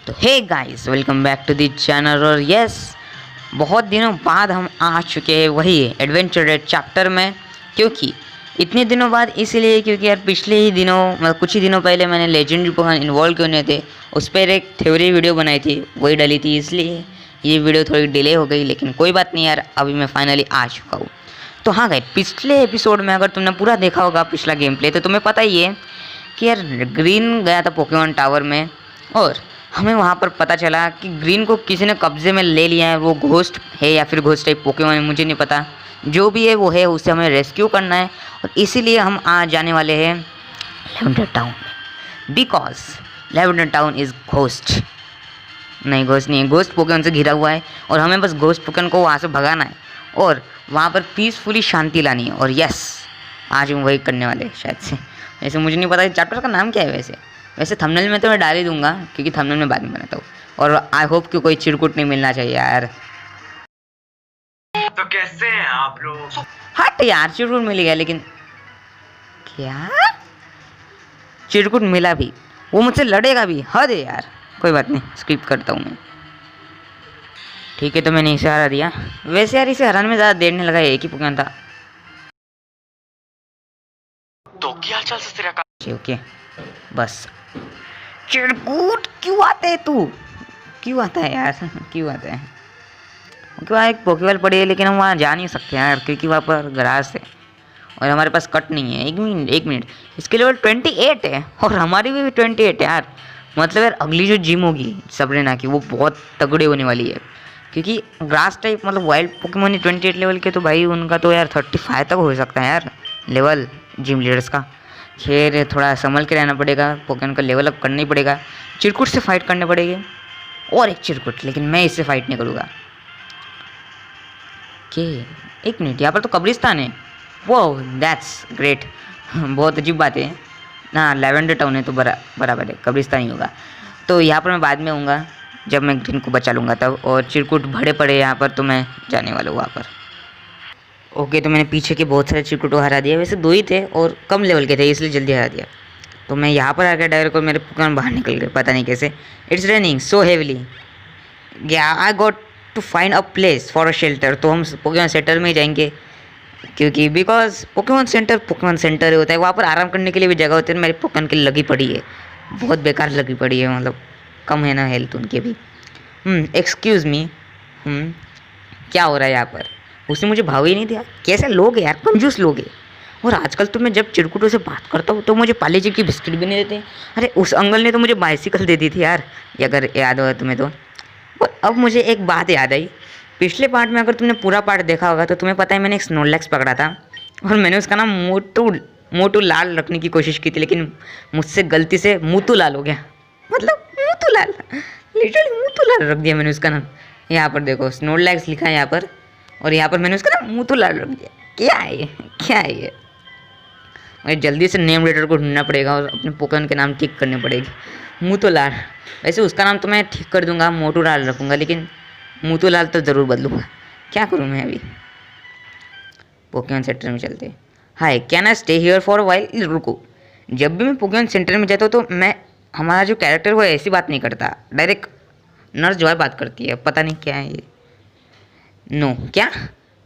तो hey guys, welcome back to the channel. और yes, बहुत दिनों बाद हम आ चुके हैं वही एडवेंचर रेड चैप्टर में। क्योंकि इतने दिनों बाद इसलिए क्योंकि यार पिछले ही दिनों मतलब कुछ ही दिनों पहले मैंने लेजेंडरी पोकेमॉन इन्वॉल्व क्यों नहीं थे उस पर एक थ्योरी वीडियो बनाई थी, वही डली थी, इसलिए ये वीडियो थोड़ी डिले हो गई। लेकिन कोई बात नहीं यार, अभी मैं फाइनली आ चुका हूँ। तो हाँ गाइस, पिछले एपिसोड में अगर तुमने पूरा देखा होगा पिछला गेम प्ले, तो तुम्हें पता ही है कि यार ग्रीन गया था पोकेमॉन टावर में और हमें वहाँ पर पता चला कि ग्रीन को किसी ने कब्जे में ले लिया है। वो घोस्ट है या फिर घोस्ट टाइप पोकेमॉन है, मुझे नहीं पता। जो भी है वो है, उसे हमें रेस्क्यू करना है और इसीलिए हम आज जाने वाले हैं लैवेंडर टाउन में। Because lavender town is ghost नहीं, घोस्ट नहीं है, घोस्ट पोकेमॉन से घिरा हुआ है और हमें बस घोस्ट पोकेमॉन को वहाँ से भगाना है और वहाँ पर पीसफुली शांति लानी है। और यस, आज हम वही करने वाले हैं शायद से। वैसे मुझे नहीं पता चैप्टर का नाम क्या है। वैसे थंबनेल में तो मैं डाल ही दूंगा क्योंकि थंबनेल में बाद में बनाता हूँ। और आई होप कि कोई चिरकुट नहीं मिलना चाहिए यार। तो कैसे हैं आप लोग? हट यार, चिरकुट मिल गया, लेकिन क्या चिरकुट मिला भी, वो मुझसे लड़ेगा भी, हद है यार। कोई बात नहीं, स्किप करता हूँ मैं। ठीक है, तो मैंने इसे हरा दिया। वैसे यार इसे हराने में ज़्यादा देर नहीं लगा, एक ही पोकेमॉन था। तो क्या चल तेरा का? ओके बस। चिरकुट क्यों आता है तू? क्यों आता है यार? क्यों आता है? क्यों एक पोकेबॉल पड़ी है, लेकिन हम वहाँ जा नहीं सकते यार क्योंकि वहाँ पर ग्रास है और हमारे पास कट नहीं है। एक मिनट, इसके लेवल 28 है और हमारी भी 28 है यार। मतलब यार अगली जो जिम होगी सबरेना की, वो बहुत तगड़ी होने वाली है क्योंकि ग्रास टाइप मतलब वाइल्ड पोकेमॉन 28 लेवल के, तो भाई उनका तो यार 35 तक हो सकता है यार लेवल जिम लीडर्स का। खैर थोड़ा संभल के रहना पड़ेगा, पोकेमॉन का लेवल अप करना ही पड़ेगा। चिरकुट से फाइट करने पड़ेगी और एक चिरकुट, लेकिन मैं इससे फाइट नहीं करूँगा। के एक मिनट, यहाँ पर तो कब्रिस्तान है। वो दैट्स ग्रेट। बहुत अजीब बात है ना, लैवेंडर टाउन है तो बराबर है, कब्रिस्तान ही होगा। तो यहाँ पर मैं बाद में आऊँगा जब मैं ग्रीन को बचा लूँगा तब। और चिरकुट भरे पड़े यहाँ पर, तो मैं जाने वाला हूँ वहाँ पर। ओके, तो मैंने पीछे के बहुत सारे चिरकुट को हरा दिया। वैसे 2 ही थे और कम लेवल के थे, इसलिए जल्दी हरा दिया। तो मैं यहाँ पर आकर डायरेक्ट और मेरे पोकेमॉन बाहर निकल गए, पता नहीं कैसे। It's raining so heavily, yeah I got to find a place for a shelter. तो हम पोकेमॉन सेंटर में ही जाएंगे क्योंकि बिकॉज पोकेमॉन सेंटर होता है, वहाँ पर आराम करने के लिए भी जगह होती है। मेरे पोकेमॉन की लगी पड़ी है, बहुत बेकार लगी पड़ी है, मतलब कम है ना हेल्थ उनके भी। एक्सक्यूज़ मी, क्या हो रहा है यहाँ पर? उसने मुझे भाव ही नहीं दिया। कैसे लोग हैं यार, कंजूस लोग हैं। और आजकल तो मैं जब चिरकुटों से बात करता हूँ तो मुझे पाले जी की बिस्किट भी नहीं देते। अरे उस अंकल ने तो मुझे बाइसिकल दे दी थी यार, ये अगर याद हो तुम्हें तो। और अब मुझे एक बात याद आई, पिछले पार्ट में अगर तुमने पूरा पार्ट देखा होगा तो तुम्हें पता है मैंने एक स्नोलैक्स पकड़ा था और मैंने उसका नाम मोटू लाल रखने की कोशिश की थी, लेकिन मुझसे गलती से मूतू लाल हो गया। मतलब मूतू लाल, लिटरली मूतू लाल रख दिया मैंने उसका नाम। यहाँ पर देखो स्नोलैक्स लिखा है यहाँ पर, और यहाँ पर मैंने उसका नाम मूतू लाल रख दिया। क्या है ये, क्या है ये? मुझे जल्दी से नेम रेटर को ढूंढना पड़ेगा और अपने पोकेमॉन के नाम ठीक करने पड़ेगी। मूतूलाल, वैसे उसका नाम तो मैं ठीक कर दूंगा, मोटू लाल रखूँगा, लेकिन मूतूलाल तो ज़रूर बदलूँगा। क्या करूँ मैं अभी? पोकेमॉन सेंटर में चलते। Hi, can I stay here for a while? रुको, जब भी मैं पोकेमॉन सेंटर में जाता हूँ तो मैं, हमारा जो कैरेक्टर वो ऐसी बात नहीं करता, डायरेक्ट नर्स जो है बात करती है। पता नहीं क्या है ये। नो क्या?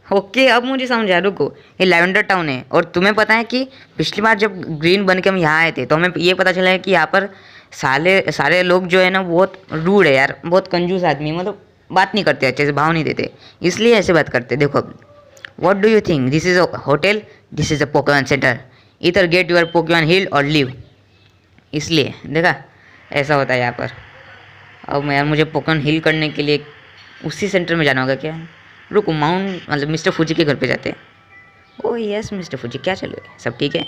ओके, अब मुझे समझ आया। रुको, ये लैवेंडर टाउन है और तुम्हें पता है कि पिछली बार जब ग्रीन बन के हम यहाँ आए थे तो हमें ये पता चला है कि यहाँ पर सारे लोग जो है ना बहुत रूड है यार, बहुत कंजूस आदमी, मतलब बात नहीं करते अच्छे से, भाव नहीं देते, इसलिए ऐसे बात करते। देखो अब, what do you think? This is a hotel, this is a Pokemon centre, इधर गेट योर पोकेमॉन हील और लीव। इसलिए देखा, ऐसा होता है यहाँ पर। अब यार मुझे पोकेमॉन हील करने के लिए उसी सेंटर में जाना होगा क्या? रुको, माउंट मतलब मिस्टर फूजी के घर पे जाते हैं। ओह यस मिस्टर फूजी, क्या चल रहा है? सब ठीक है?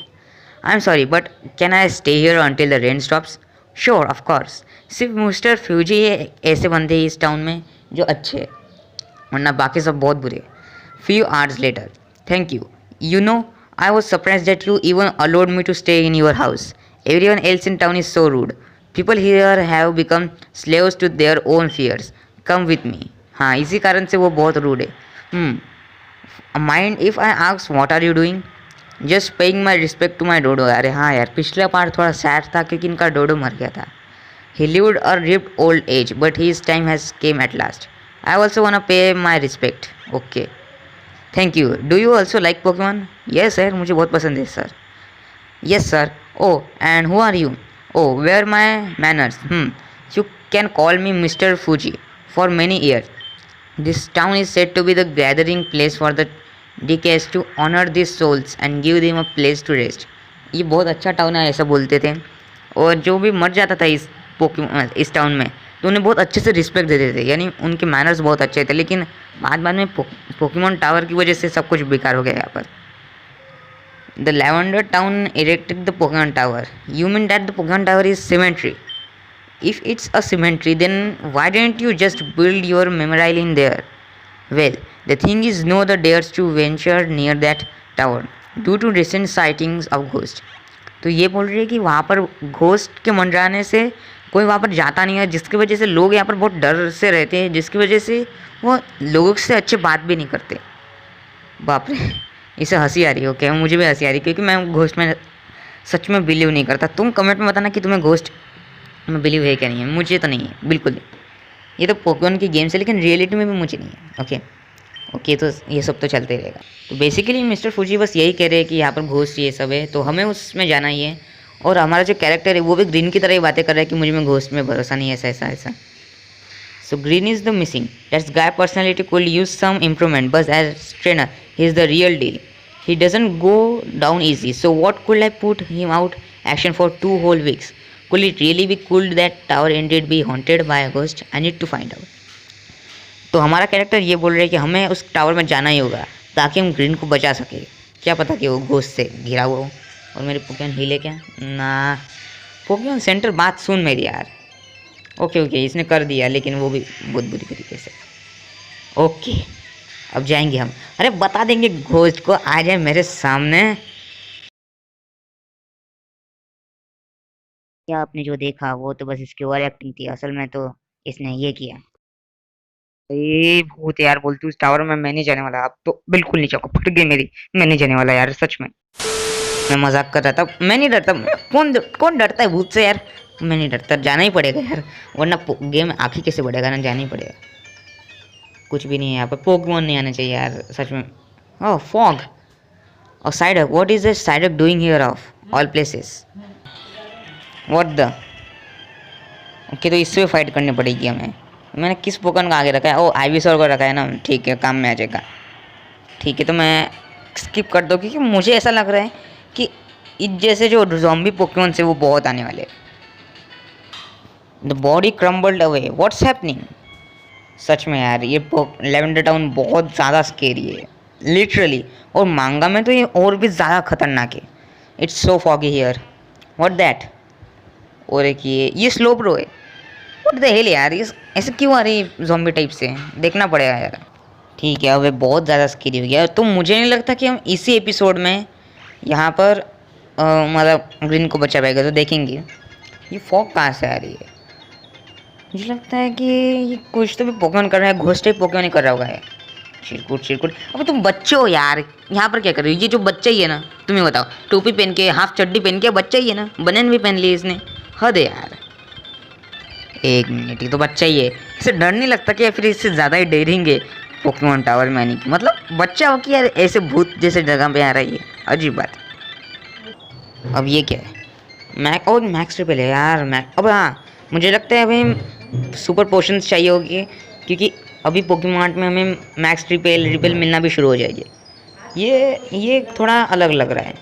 I am sorry but can I stay here until the rain stops? Sure of course. सिर्फ मिस्टर फ्यूजी ऐसे बंदे हैं इस टाउन में जो अच्छे हैं, वरना बाकी सब बहुत बुरे। Few hours later, thank you. You know, I was surprise that you even allowed me to stay in your house. Everyone else in town is so rude. People here have become slaves to their own fears. Come with me. हाँ, इसी कारण से वो बहुत rude है। Mind if I ask what are you doing? Just paying my respect to my dodo. अरे हाँ यार, पिछला पार्ट थोड़ा सैड था क्योंकि इनका डोडो मर गया था। He lived a ripped old age, but his time has came at last. I also wanna pay my respect. Okay. Thank you. Do you also like Pokemon? Yes sir, मुझे बहुत पसंद है sir. Yes sir. Oh, and who are you? Oh, where my manners? You can call me Mr. Fuji. For many years, this town is said to be the gathering place for the deceased to honor these souls and give them a place to rest. ये बहुत अच्छा town है ऐसा बोलते थे, और जो भी मर जाता था इस टाउन में तो उन्हें बहुत अच्छे से रिस्पेक्ट देते थे, यानी उनके मैनर्स बहुत अच्छे थे. लेकिन बाद में पोकेमॉन टावर की वजह से सब कुछ बेकार हो गया यहाँ पर. The Lavender town erected the Pokemon Tower. You mean that the Pokemon Tower is cemetery? If it's a cemetery, then why didn't you just build your memorial in there? Well, the thing is, no one dares to venture near that tower due to recent sightings of ghosts. तो ये बोल रही है कि वहाँ पर ghost के मंडराने से कोई वहाँ पर जाता नहीं है, जिसकी वजह से लोग यहाँ पर बहुत डर से रहते हैं, जिसकी वजह से वो लोगों से अच्छे बात भी नहीं करते. बाप रे, इसे हंसी आ रही है. ओके, मुझे भी हंसी आ रही है क्योंकि मैं घोस्ट में सच में बिलीव नहीं करता. तुम कमेंट में बताना कि तुम्हें घोस्ट में बिलीव है क्या नहीं है. मुझे तो नहीं है बिल्कुल. ये तो पोकेमॉन की गेम्स है, लेकिन रियलिटी में भी मुझे नहीं है. ओके, तो ये सब तो चलते रहेगा. तो बेसिकली मिस्टर फूजी बस यही कह रहे हैं कि यहाँ पर घोस्ट ये सब है, तो हमें उसमें जाना ही है. और हमारा जो कैरेक्टर है वो भी ग्रीन की तरह ही बातें कर रहा है कि मुझे में घोस्ट में भरोसा नहीं है, ऐसा. So Green is the missing. That guy personality could use some improvement, but as trainer, he is the real deal. He doesn't go down easy. So what could I put him out action for 2 whole weeks? Could it really be cool that tower indeed be haunted by a ghost? I need to find out. तो हमारा character ये बोल रहे हैं कि हमें उस tower में जाना ही होगा ताकि हम ग्रीन को बचा सके. क्या पता कि वो घोस्ट से घिरा हुआ हो. और मेरे पोकेमॉन हिले क्या ना. पोकेमॉन सेंटर बात सुन मेरी यार. ओके, इसने कर दिया, लेकिन वो भी बहुत बुरी तरीके से. ओके, अब जाएंगे हम. अरे बता देंगे घोस्ट को आ जाए मेरे सामने. क्या आपने जो देखा वो तो बस इसकी ओवर एक्टिंग थी, असल में तो इसने ये किया. ये भूत यार, बोलती उस टावर में मैं नहीं जाने वाला. अब तो बिल्कुल नहीं जाऊंगा, फट गई मेरी. मैं नहीं जाने वाला यार, सच में. मैं मजाक कर रहा था, मैं नहीं डरता. कौन डरता है भूत से यार. मैं नहीं डरता, जाना ही पड़ेगा यार, वरना गेम आखिर कैसे बढ़ेगा ना. जाना ही पड़ेगा. कुछ भी नहीं है यहाँ पर. पोकेमॉन नहीं आना चाहिए यार, सच में. ओह, फॉग और साइडक. What is the साइडक doing here of all places. What the. Okay, तो इससे फाइट करनी पड़ेगी हमें. मैंने किस पोकेमॉन का आगे रखा है. ओ, आइविसोर को रखा है ना. ठीक है, काम में आ जाएगा. ठीक है, तो मैं स्किप कर दो क्योंकि मुझे ऐसा लग रहा है कि इस जैसे जो ज़ॉम्बी पोकेमॉन से वो बहुत आने वाले. The body crumbled away. What's happening. सच में यार, ये लेवेंडर टाउन बहुत ज़्यादा स्केरी है लिटरली. और मांगा में तो ये और भी ज़्यादा खतरनाक है. It's so foggy here. What that. और एक ये स्लो ब्रो है. व्हाट द हेल यार, ये ऐसे क्यों आ रही है ज़ॉम्बी टाइप से. देखना पड़ेगा यार. ठीक है, अब बहुत ज़्यादा स्केरी हो गया. तो मुझे नहीं लगता कि हम इसी एपिसोड में यहाँ पर मतलब ग्रीन को बचा पाएगा. तो देखेंगे. ये फॉग कहाँ से आ रही है. मुझे लगता है कि ये कुछ तो भी पोकेमॉन कर रहा है. घोस्ट टाइप पोकेमॉन ही कर रहा होगा ये. चिरकुट. अब तुम बच्चे हो यार, यहाँ पर क्या कर रहे हो. ये जो बच्चा ही है ना, तुम्हें बताओ, टोपी पहन के हाफ चड्डी पहन के बच्चा ही है ना. बनियान भी पहन ली इसने. हद है यार. एक मिनट, ये तो बच्चा ही है. इसे डर नहीं लगता क्या. फिर इससे ज़्यादा ही डेरेंगे पोकेमॉन टावर में आने की. मतलब बच्चा हो कि यार ऐसे भूत जैसे जगह पे आ रही है. अजीब बात. अब ये क्या है. मैक्स ट्रिपल है यार. अब हाँ, मुझे लगता है अभी सुपर पोशंस चाहिए होगी क्योंकि अभी पोकेमॉन में हमें मैक्स रिपेल मिलना भी शुरू हो जाएगी. ये थोड़ा अलग लग रहा है.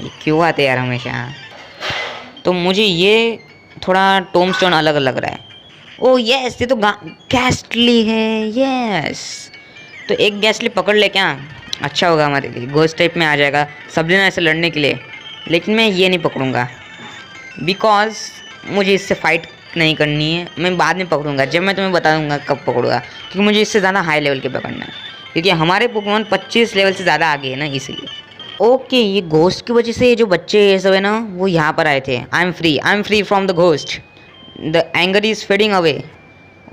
ये क्यों आते यार हमेशा. तो मुझे ये थोड़ा टोम स्टोन अलग लग रहा है. ओह यस, ये तो गैस्टली है. यस, तो एक गैस्टली पकड़ ले क्या. अच्छा होगा हमारे लिए. घोस्ट टाइप में आ जाएगा सब जन ऐसे लड़ने के लिए. लेकिन मैं ये नहीं पकड़ूंगा बिकॉज मुझे इससे फाइट नहीं करनी है. मैं बाद में पकड़ूंगा, जब मैं तुम्हें बता दूंगा कब पकड़ूंगा, क्योंकि मुझे इससे ज़्यादा हाई लेवल के पकड़ना है. क्योंकि हमारे पोकेमॉन 25 लेवल से ज़्यादा आगे है ना, इसलिए. ओके, ये घोस्ट की वजह से ये जो बच्चे ये सब है ना, वो यहाँ पर आए थे. I am free from the ghost. The anger is fading away.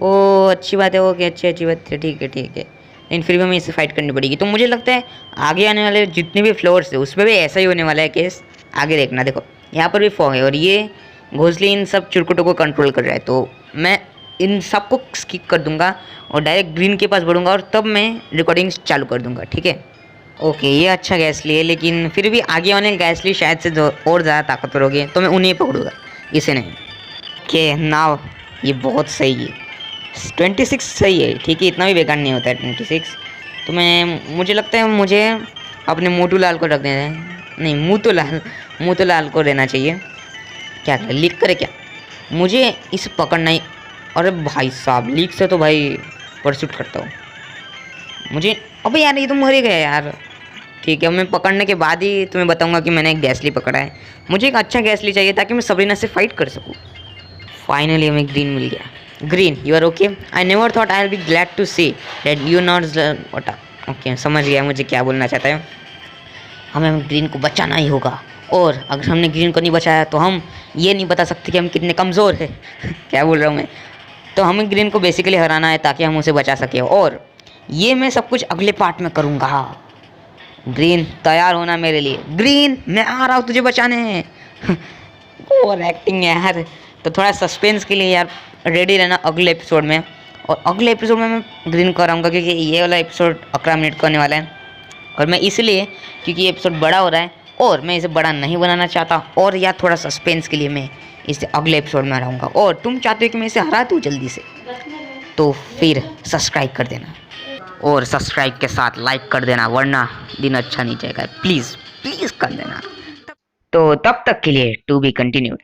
ओ अच्छी बात है. ओके, अच्छी बात है. ठीक है. लेकिन फिर भी हमें इससे फाइट करनी पड़ेगी. तो मुझे लगता है आगे आने वाले जितने भी फ्लोर्स है उस पर भी ऐसा ही होने वाला है केस. आगे देखना. देखो यहाँ पर भी फॉग है और ये घोंसले इन सब चिरकुटों को कंट्रोल कर रहा है, तो मैं इन सब को स्किप कर दूंगा और डायरेक्ट ग्रीन के पास बढ़ूंगा और तब मैं रिकॉर्डिंग चालू कर दूंगा, ठीक है। ओके, ये अच्छा गैसली है, लेकिन फिर भी आगे वाले गैसली शायद से और ज़्यादा ताकतवर हो गए, तो मैं उन्हें पकड़ूंगा, इसे नहीं। ओके नाउ ये बहुत सही है, 26 सही है, ठीक है, इतना भी बेकार नहीं होता है 26। तो मुझे लगता है मुझे अपने मोटू लाल को रख देना है, नहीं मोटू लाल को देना चाहिए। क्या करें, लीक करे क्या, मुझे इसे पकड़ना ही। अरे भाई साहब, लीक से तो भाई परसूट करता हूँ मुझे। अबे यार ये तो मर ही गया यार। ठीक है, मैं पकड़ने के बाद ही तुम्हें बताऊंगा कि मैंने एक गैसली पकड़ा है। मुझे एक अच्छा गैसली चाहिए ताकि मैं सबरीना से फाइट कर सकूँ। फाइनली हमें ग्रीन मिल गया। Green, you are okay? I never thought I will be glad to see that you not okay, समझ गया मुझे क्या बोलना चाहता है। हमें ग्रीन को बचाना ही होगा, और अगर हमने ग्रीन को नहीं बचाया तो हम ये नहीं बता सकते कि हम कितने कमज़ोर हैं। क्या बोल रहा हूँ मैं। तो हमें ग्रीन को बेसिकली हराना है ताकि हम उसे बचा सकें, और ये मैं सब कुछ अगले पार्ट में करूँगा। ग्रीन तैयार होना मेरे लिए। ग्रीन मैं आ रहा हूँ तुझे बचाने। और एक्टिंग है यार, तो थोड़ा सस्पेंस के लिए यार रेडी रहना अगले एपिसोड में। और अगले एपिसोड में मैं ग्रीन को हराऊँगा, क्योंकि ये वाला एपिसोड 11 मिनट का होने वाला है, और मैं इसलिए क्योंकि ये एपिसोड बड़ा हो रहा है और मैं इसे बड़ा नहीं बनाना चाहता, और या थोड़ा सस्पेंस के लिए मैं इसे अगले एपिसोड में हराऊँगा। और तुम चाहते हो कि मैं इसे हरा दूँ जल्दी से, तो फिर सब्सक्राइब कर देना, और सब्सक्राइब के साथ लाइक कर देना, वरना दिन अच्छा नहीं जाएगा। प्लीज़ प्लीज़ कर देना। तो तब तक के लिए टू बी कंटिन्यूड।